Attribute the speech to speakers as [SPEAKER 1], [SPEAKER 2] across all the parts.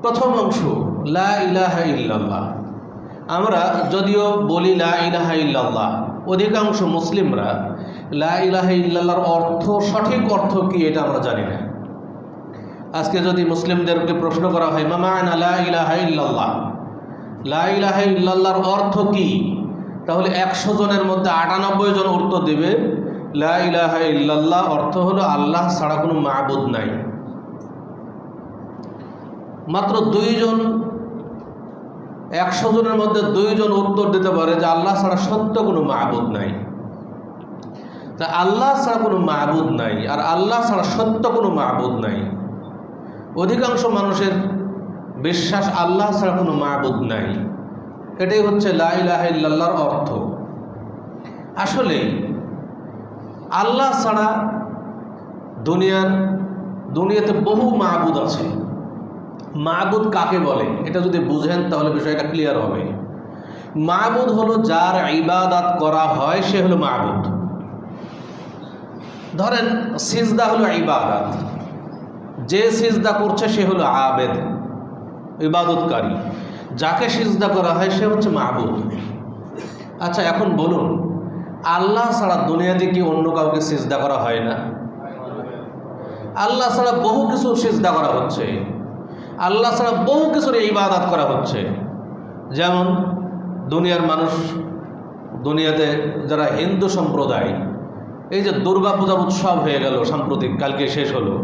[SPEAKER 1] প্রথম অংশ লা ইলাহা ইল্লাল্লাহ। আমরা যদিও বলি লা ইলাহা ইল্লাল্লাহ, অধিকাংশ মুসলিমরা লা ইলাহা ইল্লাল্লাহর অর্থ, সঠিক অর্থ কি এটা আমরা জানি না। আজকে যদি মুসলিমদেরকে প্রশ্ন করা হয় মা মা'না লা ইলাহা ইল্লাল্লাহ, লা ইলাহা ইল্লাল্লাহর অর্থ কি, তাহলে 100 জনের মধ্যে 98 জন উত্তর দেবে লা ইলাহা ইল্লাল্লাহ অর্থ হলো আল্লাহ ছাড়া কোনো মাবুদ নাই। মাত্র 2 জন, 100 জনের মধ্যে 2 জন উত্তর দিতে পারে যে আল্লাহ ছাড়া সত্য কোনো মাবুদ নাই। তা আল্লাহ ছাড়া কোনো মাবুদ নাই আর আল্লাহ ছাড়া সত্য কোনো মাবুদ নাই। অধিকাংশ মানুষের বিশ্বাস আল্লাহ ছাড়া কোনো মাবুদ নাই। এটাই হচ্ছে লা ইলাহা ইল্লাল্লাহর অর্থ। আসলে আল্লাহ ছাড়া দুনিয়াতে বহু মাবুদ আছে। মাবুদ কাকে বলে এটা যদি বুঝেন তাহলে বিষয়টা ক্লিয়ার হবে। মাবুদ হলো যার ইবাদত করা হয় সে হলো মাবুদ। ধরেন সিজদা হলো ইবাদত, যে সিজদা করছে সে হলো আবেদ, ইবাদতকারী। যাকে সিজদা করা হয় সে হচ্ছে মাবুদ। আচ্ছা এখন বলুন, আল্লাহ ছাড়া দুনিয়াতে কি অন্য কাউকে সিজদা করা হয় না? আল্লাহ ছাড়া বহু কিছু সিজদা করা হচ্ছে, আল্লাহ ছাড়া বহু কিছুর ইবাদত করা হচ্ছে। যেমন দুনিয়ার মানুষ, দুনিয়াতে যারা হিন্দু সম্প্রদায়, এই যে দুর্গা পূজার উৎসব হয়ে গেল সাম্প্রতিক, কালকে শেষ হলো।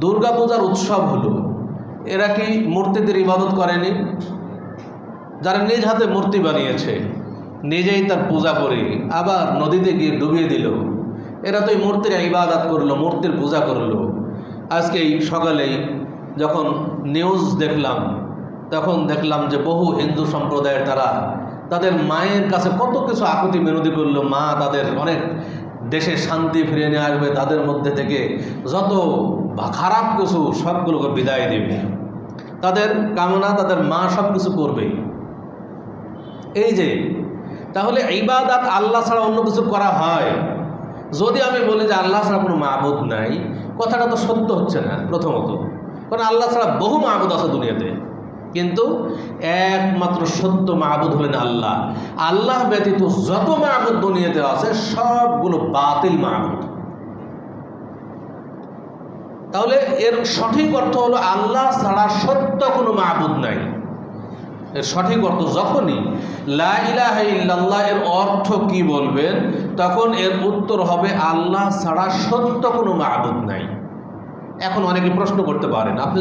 [SPEAKER 1] দুর্গা পূজার উৎসব হলো, এরা কি মূর্তিদের ইবাদত করেনি? যারা নিজ হাতে মূর্তি বানিয়েছে, নিজেই তার পূজা করে আবার নদীতে গিয়ে ডুবিয়ে দিল, এরা তো এই মূর্তির ইবাদত করলো, মূর্তির পূজা করলো। আজকেই সকালেই যখন নিউজ দেখলাম তখন দেখলাম যে বহু হিন্দু সম্প্রদায়ের তাদের মায়ের কাছে কত কিছু আকুতি মিনতি করলো। মা তাদের অনেক দেশে শান্তি ফিরিয়ে নিয়ে আসবে, তাদের মধ্যে থেকে যত খারাপ কিছু সবগুলোকে বিদায় দেবে, তাদের কামনা তাদের মা সব কিছু করবে। এই যে তাহলে ইবাদত আল্লাহ ছাড়া অন্য কিছু করা হয়। যদি আমি বলি যে আল্লাহ ছাড়া কোনো মাবুদ নাই, কথাটা তো সত্য হচ্ছে না প্রথমত, কারণ আল্লাহ ছাড়া বহু মাবুদ আছে দুনিয়াতে, কিন্তু একমাত্র সত্য মাবুদ হলেন আল্লাহ। আল্লাহ ব্যতীত যত মাবুদ দুনিয়াতে আছে সবগুলো বাতিল মাবুদ। তাহলে এর সঠিক অর্থ হলো আল্লাহ ছাড়া সত্য কোনো মাবুদ নাই। এর সঠিক অর্থ যখনই লা ইলাহা ইল্লাল্লাহ এর অর্থ কি বলবেন, তখন এর উত্তর হবে আল্লাহ ছাড়া সত্য কোনো মাবুদ নাই। এখন অনেকে প্রশ্ন করতে পারেন, আপনি